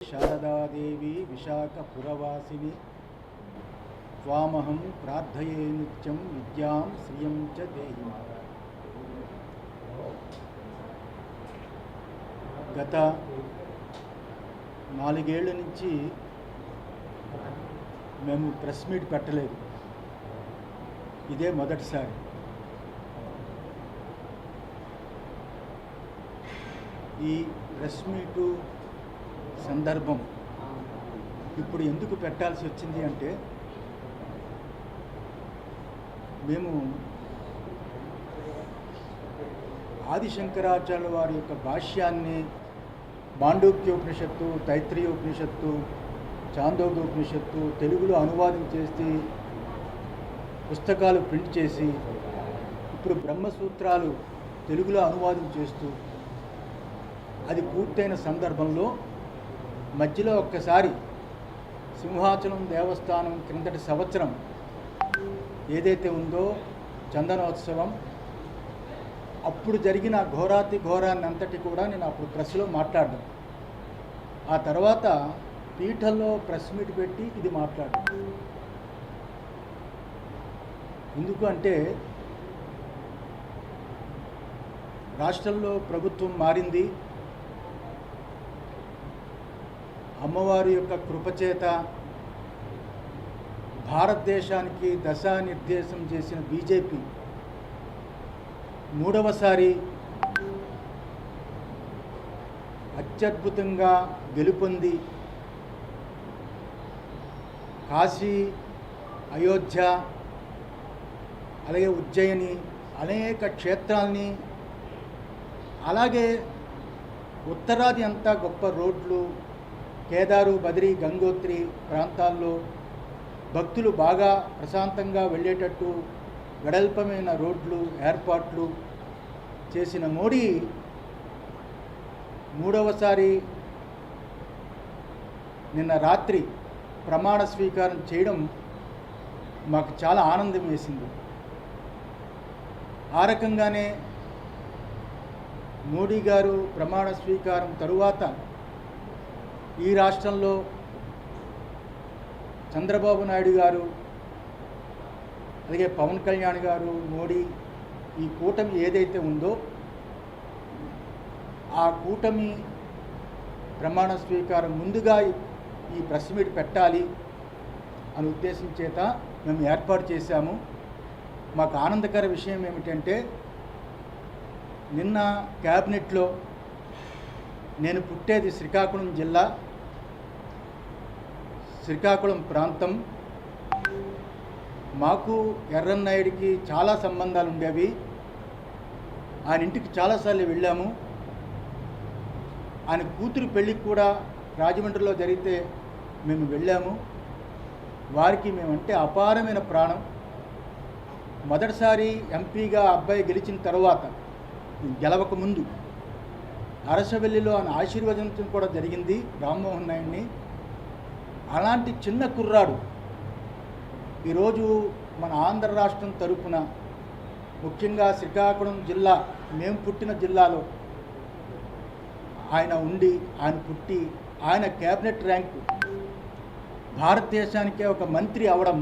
శారదాదేవి విశాఖపురవాసిని త్వామహం ప్రార్థయే నిత్యం విద్యాం శ్రియం చ దేహి. గత 4 ఏళ్ల నుంచి మేము ప్రెస్ మీట్ పెట్టలేదు. ఇదే మొదటిసారి. ఈ ప్రెస్ మీటు సందర్భం ఇప్పుడు ఎందుకు పెట్టాల్సి వచ్చింది అంటే, మేము ఆదిశంకరాచార్యుల వారి యొక్క భాష్యాన్ని మాండూక్యోపనిషత్తు, తైత్రీయోపనిషత్తు, చాందోగ్యోపనిషత్తు తెలుగులో అనువాదం చేసి పుస్తకాలు ప్రింట్ చేసి ఇప్పుడు బ్రహ్మసూత్రాలు తెలుగులో అనువాదం చేస్తూ అది పూర్తయిన సందర్భంలో మధ్యలో ఒక్కసారి సింహాచలం దేవస్థానం క్రిందటి సంవత్సరం ఏదైతే ఉందో చందనోత్సవం, అప్పుడు జరిగిన ఘోరాతి ఘోరాన్ని అంతటి కూడా నేను అప్పుడు ప్రెస్లో మాట్లాడ్డాను. ఆ తర్వాత పీఠంలో ప్రెస్ మీట్ పెట్టి ఇది మాట్లాడాను. ఎందుకు అంటే రాష్ట్రంలో ప్రభుత్వం మారింది. అమ్మవారి యొక్క కృపచేత భారతదేశానికి దశానిర్దేశం చేసిన బీజేపీ మూడవసారి అత్యద్భుతంగా గెలుపొంది కాశీ, అయోధ్య, అలాగే ఉజ్జయిని అనేక క్షేత్రాల్ని, అలాగే ఉత్తరాది అంతా గొప్ప రోడ్లు, కేదారు, బద్రీ, గంగోత్రి ప్రాంతాల్లో భక్తులు బాగా ప్రశాంతంగా వెళ్ళేటట్టు వెడల్పమైన రోడ్లు ఏర్పాట్లు చేసిన మోడీ మూడవసారి నిన్న రాత్రి ప్రమాణ స్వీకారం చేయడం మాకు చాలా ఆనందం వేసింది. ఆ రకంగానే మోడీ గారు ప్రమాణ స్వీకారం తరువాత ఈ రాష్ట్రంలో చంద్రబాబు నాయుడు గారు, అలాగే పవన్ కళ్యాణ్ గారు, మోడీ, ఈ కూటమి ఏదైతే ఉందో ఆ కూటమి ప్రమాణ స్వీకారం ముందుగా ఈ ప్రెస్ మీట్ పెట్టాలి అనే ఉద్దేశం చేత మేము ఏర్పాటు చేశాము. మాకు ఆనందకర విషయం ఏమిటంటే, నిన్న క్యాబినెట్లో నేను పుట్టేది శ్రీకాకుళం జిల్లా, శ్రీకాకుళం ప్రాంతం. మాకు ఎర్రన్నాయుడికి చాలా సంబంధాలు ఉండేవి. ఆయన ఇంటికి చాలాసార్లు వెళ్ళాము. ఆయన కూతురు పెళ్ళికి కూడా రాజమండ్రిలో జరిగితే మేము వెళ్ళాము. వారికి మేమంటే అపారమైన ప్రాణం. మొదటిసారి ఎంపీగా అబ్బాయి గెలిచిన తర్వాత, గెలవక ముందు అరసవెల్లిలో ఆయన ఆశీర్వదించడం కూడా జరిగింది రామ్మోహన్ నాయుడిని. అలాంటి చిన్న కుర్రాడు ఈరోజు మన ఆంధ్ర రాష్ట్రం తరపున, ముఖ్యంగా శ్రీకాకుళం జిల్లా, మేము పుట్టిన జిల్లాలో ఆయన ఉండి, ఆయన పుట్టి, ఆయన క్యాబినెట్ ర్యాంకు భారతదేశానికే ఒక మంత్రి అవడం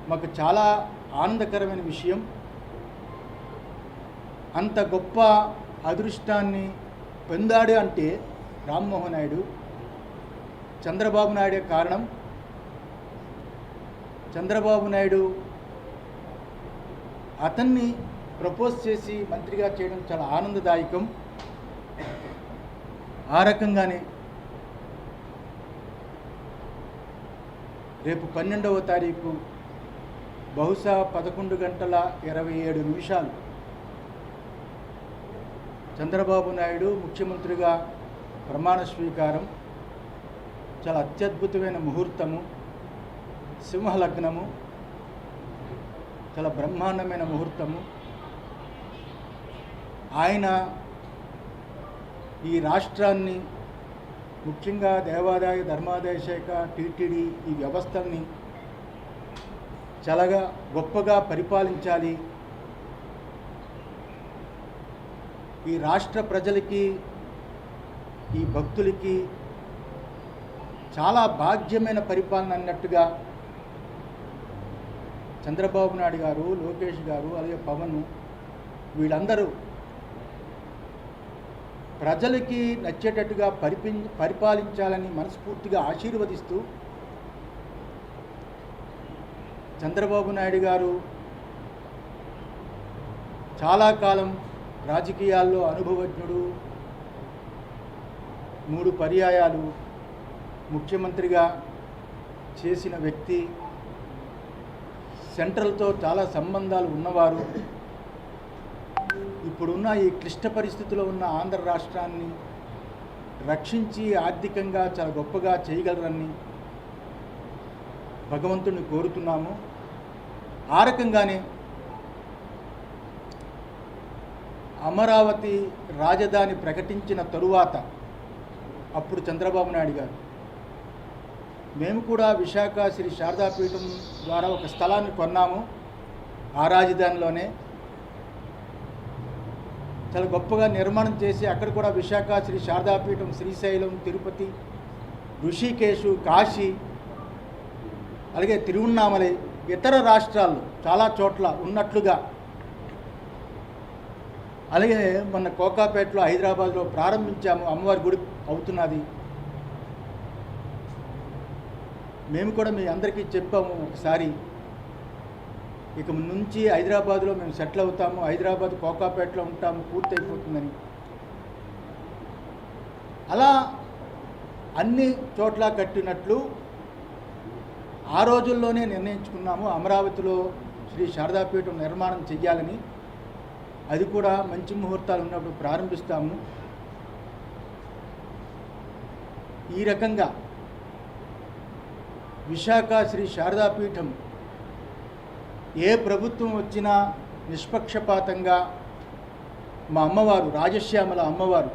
మాకు చాలా ఆనందకరమైన విషయం. అంత గొప్ప అదృష్టాన్ని పొందాడు అంటే రామ్మోహన్ నాయుడు, చంద్రబాబు నాయుడే కారణం. చంద్రబాబు నాయుడు అతన్ని ప్రపోజ్ చేసి మంత్రిగా చేయడం చాలా ఆనందదాయకం. ఆ రకంగానే రేపు 12వ తారీఖు బహుశా 11:27 చంద్రబాబు నాయుడు ముఖ్యమంత్రిగా ప్రమాణ స్వీకారం. చాలా అత్యద్భుతమైన ముహూర్తము, సింహలగ్నము, చాలా బ్రహ్మాండమైన ముహూర్తము. ఆయన ఈ రాష్ట్రాన్ని, ముఖ్యంగా దేవాదాయ ధర్మాదాయ శాఖ, టీటీడీ, ఈ వ్యవస్థల్ని చాలా గొప్పగా పరిపాలించాలి. ఈ రాష్ట్ర ప్రజలకి, ఈ భక్తులకి చాలా భాగ్యమైన పరిపాలన అన్నట్టుగా చంద్రబాబు నాయుడు గారు, లోకేష్ గారు, అలాగే పవన్ వీళ్ళందరూ ప్రజలకి నచ్చేటట్టుగా పరిపాలించాలని మనస్ఫూర్తిగా ఆశీర్వదిస్తూ, చంద్రబాబు నాయుడు గారు చాలా కాలం రాజకీయాల్లో అనుభవజ్ఞుడు, 3 పర్యాయాలు ముఖ్యమంత్రిగా చేసిన వ్యక్తి, సెంట్రల్తో చాలా సంబంధాలు ఉన్నవారు, ఇప్పుడున్న ఈ క్లిష్ట పరిస్థితిలో ఉన్న ఆంధ్ర రాష్ట్రాన్ని రక్షించి ఆర్థికంగా చాలా గొప్పగా చేయగలరని భగవంతుడిని కోరుతున్నాము. ఆ రకంగానే అమరావతి రాజధాని ప్రకటించిన తరువాత అప్పుడు చంద్రబాబు నాయుడు గారు మేము కూడా విశాఖ శ్రీ శారదాపీఠం ద్వారా ఒక స్థలాన్ని కొన్నాము. ఆ రాజధానిలోనే చాలా గొప్పగా నిర్మాణం చేసి అక్కడ కూడా విశాఖ శ్రీ శారదాపీఠం, శ్రీశైలం, తిరుపతి, ఋషికేశు, కాశీ, అలాగే తిరువన్నామలై, ఇతర రాష్ట్రాల్లో చాలా చోట్ల ఉన్నట్లుగా, అలాగే మొన్న కోకాపేటలో హైదరాబాద్లో ప్రారంభించాము. అమ్మవారి గుడి అవుతున్నది. మేము కూడా మీ అందరికీ చెప్పాము ఒకసారి, ఇక నుంచి హైదరాబాద్లో మేము సెటిల్ అవుతాము, హైదరాబాద్ కోకాపేటలో ఉంటాము, పూర్తయిపోతుందని. అలా అన్ని చోట్ల కట్టినట్లు ఆ రోజుల్లోనే నిర్ణయించుకున్నాము. అమరావతిలో శ్రీ శారదాపీఠం నిర్మాణం చెయ్యాలని. అది కూడా మంచి ముహూర్తాలు ఉన్నప్పుడు ప్రారంభిస్తాము. ఈ రకంగా విశాఖ శ్రీ శారదాపీఠం ఏ ప్రభుత్వం వచ్చినా నిష్పక్షపాతంగా మా అమ్మవారు, రాజశ్యామల అమ్మవారు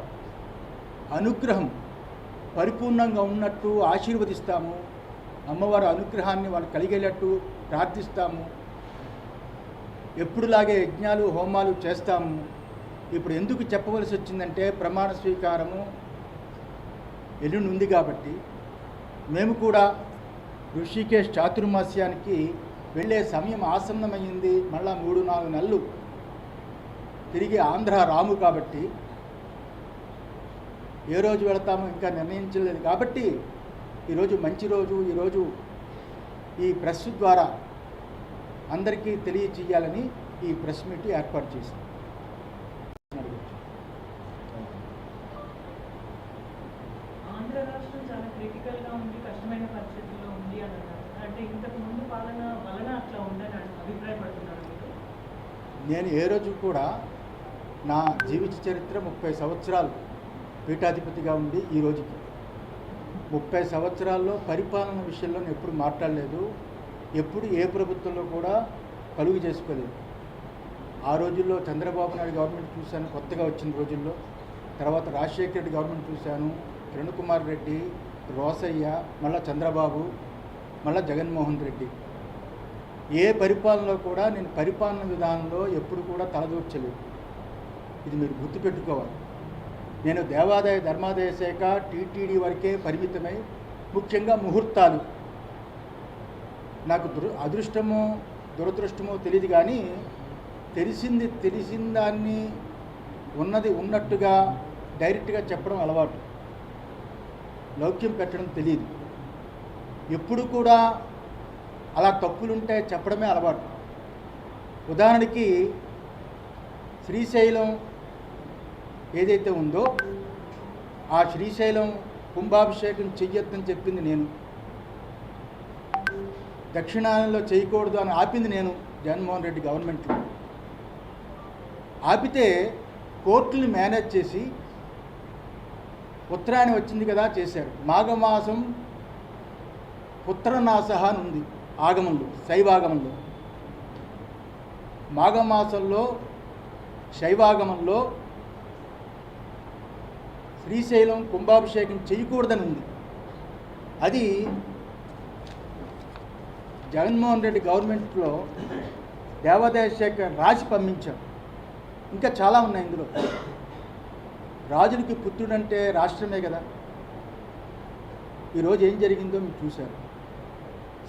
అనుగ్రహం పరిపూర్ణంగా ఉన్నట్టు ఆశీర్వదిస్తాము. అమ్మవారి అనుగ్రహాన్ని వాళ్ళు కలిగేటట్టు ప్రార్థిస్తాము. ఎప్పుడులాగే యజ్ఞాలు, హోమాలు చేస్తాము. ఇప్పుడు ఎందుకు చెప్పవలసి వచ్చిందంటే ప్రమాణ స్వీకారము ఎల్లుండి ఉంది కాబట్టి మేము కూడా ఋషికేశ్ చాతుర్మాస్యానికి వెళ్ళే సమయం ఆసన్నమైంది. మళ్ళా 3-4 నెలలు తిరిగి ఆంధ్ర రాము కాబట్టి ఏ రోజు వెళతామో ఇంకా నిర్ణయించలేదు. కాబట్టి ఈరోజు మంచి రోజు. ఈరోజు ఈ ప్రెస్ ద్వారా అందరికీ తెలియచేయాలని ఈ ప్రెస్ మీట్ ఏర్పాటు చేశాం. ఆంధ్ర రాష్ట్రం చాలా క్రిటికల్గా ఉంది, కష్టమైన పరిస్థితుల్లో ఉంది అని అన్నారు. అంటే ఇంతకు ముందు పాలన వలన అట్లా ఉందని అభిప్రాయపడుతున్నారు మీరు? నేను ఏ రోజు కూడా నా జీవిత చరిత్ర 30 సంవత్సరాలు పీఠాధిపతిగా ఉండి ఈ రోజుకి 30 సంవత్సరాల్లో పరిపాలన విషయంలో నేను ఎప్పుడు మాట్లాడలేదు. ఎప్పుడు ఏ ప్రభుత్వంలో కూడా కలుగు చేసుకోలేదు. ఆ రోజుల్లో చంద్రబాబు నాయుడు గవర్నమెంట్ చూశాను, కొత్తగా వచ్చిన రోజుల్లో. తర్వాత రాజశేఖర రెడ్డి గవర్నమెంట్ చూశాను, కిరణ్ కుమార్ రెడ్డి, రోసయ్య, మళ్ళీ చంద్రబాబు, మళ్ళీ జగన్మోహన్ రెడ్డి. ఏ పరిపాలనలో కూడా నేను పరిపాలన విధానంలో ఎప్పుడు కూడా తలదూర్చలేదు. ఇది మీరు గుర్తుపెట్టుకోవాలి. నేను దేవాదాయ ధర్మాదాయ శాఖ, టీటీడీ వరకే పరిమితమై, ముఖ్యంగా ముహూర్తాలు నాకు అదృష్టమో దురదృష్టమో తెలియదు, కానీ తెలిసిన దాన్ని ఉన్నది ఉన్నట్టుగా డైరెక్ట్గా చెప్పడం అలవాటు. లౌక్యం పెట్టడం తెలియదు. ఎప్పుడు కూడా అలా తప్పులుంటే చెప్పడమే అలవాటు. ఉదాహరణకి శ్రీశైలం ఏదైతే ఉందో ఆ శ్రీశైలం కుంభాభిషేకం చెయ్యొద్దని చెప్పింది నేను, దక్షిణాయనంలో చేయకూడదు అని ఆపింది నేను జగన్మోహన్ రెడ్డి గవర్నమెంట్లో. ఆపితే కోర్టుని మేనేజ్ చేసి ఉత్తరాయణం వచ్చింది కదా చేశారు. మాఘమాసం పుత్రనాశహ అని ఉంది ఆగమంలో, శైవాగమంలో. మాఘమాసంలో శైవాగమంలో శ్రీశైలం కుంభాభిషేకం చేయకూడదని ఉంది. అది జగన్మోహన్ రెడ్డి గవర్నమెంట్లో దేవాదాయ శాఖ రాసి పంపించారు. ఇంకా చాలా ఉన్నాయి ఇందులో. రాజులకి పుత్రుడంటే రాష్ట్రమే కదా. ఈరోజు ఏం జరిగిందో మీరు చూశారు.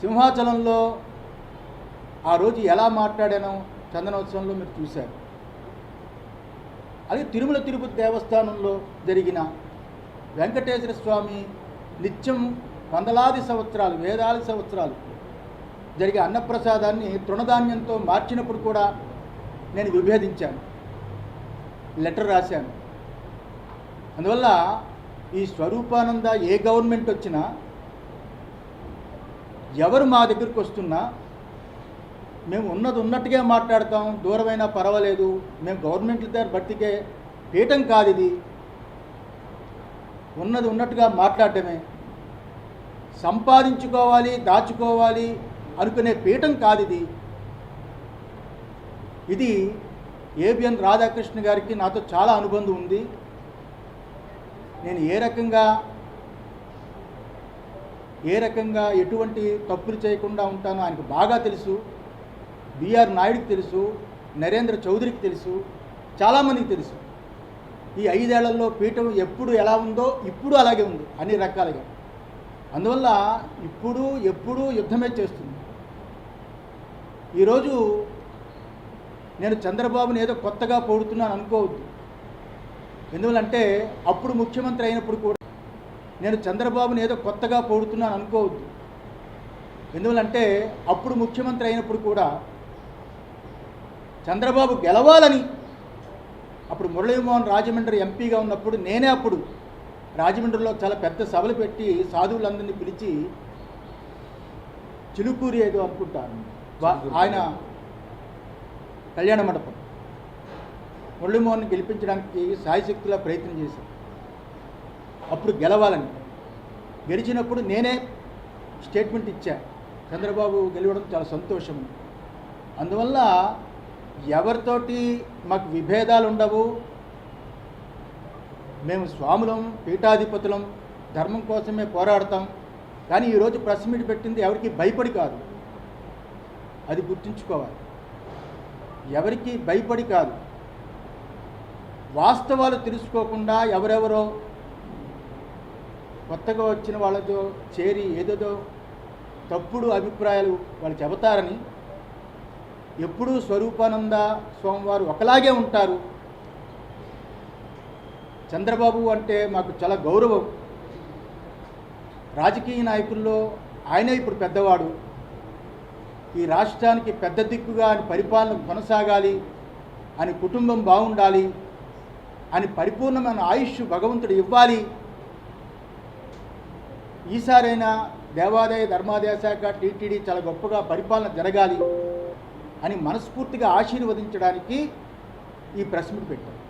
సింహాచలంలో ఆ రోజు ఎలా మాట్లాడానో చందనోత్సవంలో మీరు చూశారు. అలాగే తిరుమల తిరుపతి దేవస్థానంలో జరిగిన వెంకటేశ్వర స్వామి నిత్యం వందలాది సంవత్సరాలు, వేలాది సంవత్సరాలు జరిగే అన్నప్రసాదాన్ని తృణధాన్యంతో మార్చినప్పుడు కూడా నేను విభేదించాను, లెటర్ రాశాను. అందువల్ల ఈ స్వరూపానంద ఏ గవర్నమెంట్ వచ్చినా, ఎవరు మా దగ్గరికి వస్తున్నా మేము ఉన్నది ఉన్నట్టుగా మాట్లాడతాం. దూరమైనా పర్వాలేదు, మేము గవర్నమెంట్ల దగ్గర బతికే పీఠం కాదు ఇది. ఉన్నది ఉన్నట్టుగా మాట్లాడటమే, సంపాదించుకోవాలి, దాచుకోవాలి అనుకునే పీఠం కాదు ఇది. ఇది ఏబిఎన్ రాధాకృష్ణ గారికి నాతో చాలా అనుబంధం ఉంది. నేను ఏ రకంగా ఎటువంటి తప్పులు చేయకుండా ఉంటానో ఆయనకు బాగా తెలుసు. బిఆర్ నాయుడికి తెలుసు, నరేంద్ర చౌదరికి తెలుసు, చాలామందికి తెలుసు. ఈ 5 ఏళ్లలో పీఠం ఎప్పుడు ఎలా ఉందో ఇప్పుడు అలాగే ఉంది అన్ని రకాలుగా. అందువల్ల ఎప్పుడు యుద్ధమే చేస్తుంది. ఈరోజు నేను చంద్రబాబుని ఏదో కొత్తగా పొగుడుతున్నాను అనుకోవద్దు. ఎందువల్లంటే అప్పుడు ముఖ్యమంత్రి అయినప్పుడు కూడా నేను చంద్రబాబుని ఏదో కొత్తగా పొగుడుతున్నాను అనుకోవద్దు. ఎందువల్లంటే అప్పుడు ముఖ్యమంత్రి అయినప్పుడు కూడా చంద్రబాబు గెలవాలని, అప్పుడు మురళీమోహన్ రాజమండ్రి ఎంపీగా ఉన్నప్పుడు నేనే అప్పుడు రాజమండ్రిలో చాలా పెద్ద సభలు పెట్టి సాధువులందరినీ పిలిచి, చిలుకూరి ఏదో అనుకుంటాను ఆయన కళ్యాణ మండపం, మురళీమోహన్ గెలిపించడానికి సాయశక్తిలా ప్రయత్నం చేశాను. అప్పుడు గెలవాలని, గెలిచినప్పుడు నేనే స్టేట్మెంట్ ఇచ్చా, చంద్రబాబు గెలవడం చాలా సంతోషం. అందువల్ల ఎవరితోటి మాకు విభేదాలు ఉండవు. మేము స్వాములం, పీఠాధిపతులం, ధర్మం కోసమే పోరాడతాం. కానీ ఈరోజు ప్రెస్ మీట్ పెట్టింది ఎవరికి భయపడి కాదు, అది గుర్తుంచుకోవాలి. ఎవరికి భయపడి కాదు, వాస్తవాలు తెలుసుకోకుండా ఎవరెవరో కొత్తగా వచ్చిన వాళ్ళతో చేరి ఏదేదో తప్పుడు అభిప్రాయాలు వాళ్ళు చెబుతారని. ఎప్పుడూ స్వరూపానంద స్వామివారు ఒకలాగే ఉంటారు. చంద్రబాబు అంటే మాకు చాలా గౌరవం. రాజకీయ నాయకుల్లో ఆయనే ఇప్పుడు పెద్దవాడు. ఈ రాష్ట్రానికి పెద్ద దిక్కుగా అని పరిపాలన కొనసాగాలి అని, కుటుంబం బాగుండాలి అని, పరిపూర్ణమైన ఆయుష్ భగవంతుడు ఇవ్వాలి. ఈసారైనా దేవాదాయ ధర్మాదాయ శాఖ, టీటీడీ చాలా గొప్పగా పరిపాలన జరగాలి అని మనస్ఫూర్తిగా ఆశీర్వదించడానికి ఈ ప్రెస్ మీట్ పెట్టారు.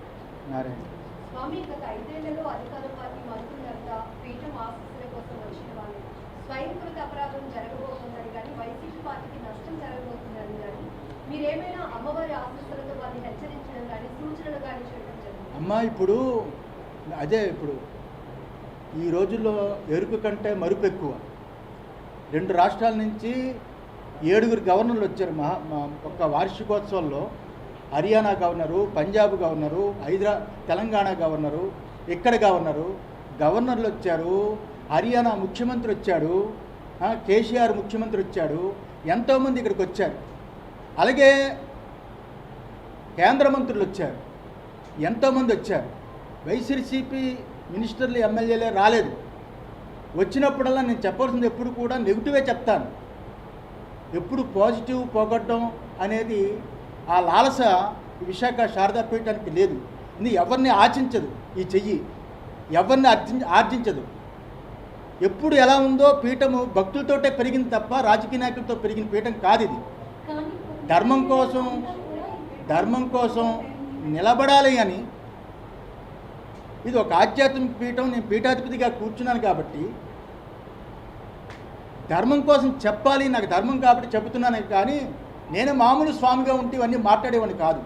నారాయణ స్వామి, గత 5 ఏళ్లలో అధికార పార్టీ మంత్రులంతా పీఠం ఆశీస్సుల కోసం వచ్చిన వాళ్ళు స్వయంకృత అపరాధం జరగబోతుందని కానీ, వైసీపీ పార్టీకి నష్టం జరగబోతుందని కానీ, మీరేమైనా అమ్మవారి ఆశీస్సులతో వారిని హెచ్చరించడం కానీ, సూచనలు కానీ చేయడం జరిగింది? అమ్మ, ఇప్పుడు ఈ రోజుల్లో ఎరుకు కంటే మరుపు ఎక్కువ. 2 రాష్ట్రాల నుంచి 7 గవర్నర్లు వచ్చారు ఒక్క వార్షికోత్సవంలో. Haryana governor, Punjab governor, Telangana governor, ఇక్కడ గవర్నర్లు వచ్చారు. హర్యానా ముఖ్యమంత్రి వచ్చాడు, కేసీఆర్ ముఖ్యమంత్రి వచ్చాడు, ఎంతోమంది ఇక్కడికి వచ్చారు. అలాగే కేంద్ర మంత్రులు వచ్చారు, ఎంతోమంది వచ్చారు. వైసీపీ మినిస్టర్లు, ఎమ్మెల్యేలే రాలేదు. వచ్చినప్పుడల్లా నేను చెప్పాల్సింది ఎప్పుడు కూడా నెగిటివే చెప్తాను. ఎప్పుడు పాజిటివ్ పోగొట్టడం అనేది ఆ లాలస విశాఖ శారదాపీఠానికి లేదు. ఇది ఎవరిని ఆశించదు, ఈ చెయ్యి ఎవరిని ఆర్జించదు. ఎప్పుడు ఎలా ఉందో పీఠము భక్తులతోటే పెరిగింది తప్ప రాజకీయ నాయకులతో పెరిగిన పీఠం కాదు ఇది. ధర్మం కోసం నిలబడాలి అని, ఇది ఒక ఆధ్యాత్మిక పీఠం. నేను పీఠాధిపతిగా కూర్చున్నాను కాబట్టి ధర్మం కోసం చెప్పాలి, నాకు ధర్మం కాబట్టి చెబుతున్నాను. కానీ నేను మామూలు స్వామిగా ఉంటే ఇవన్నీ మాట్లాడేవాడిని కాదు.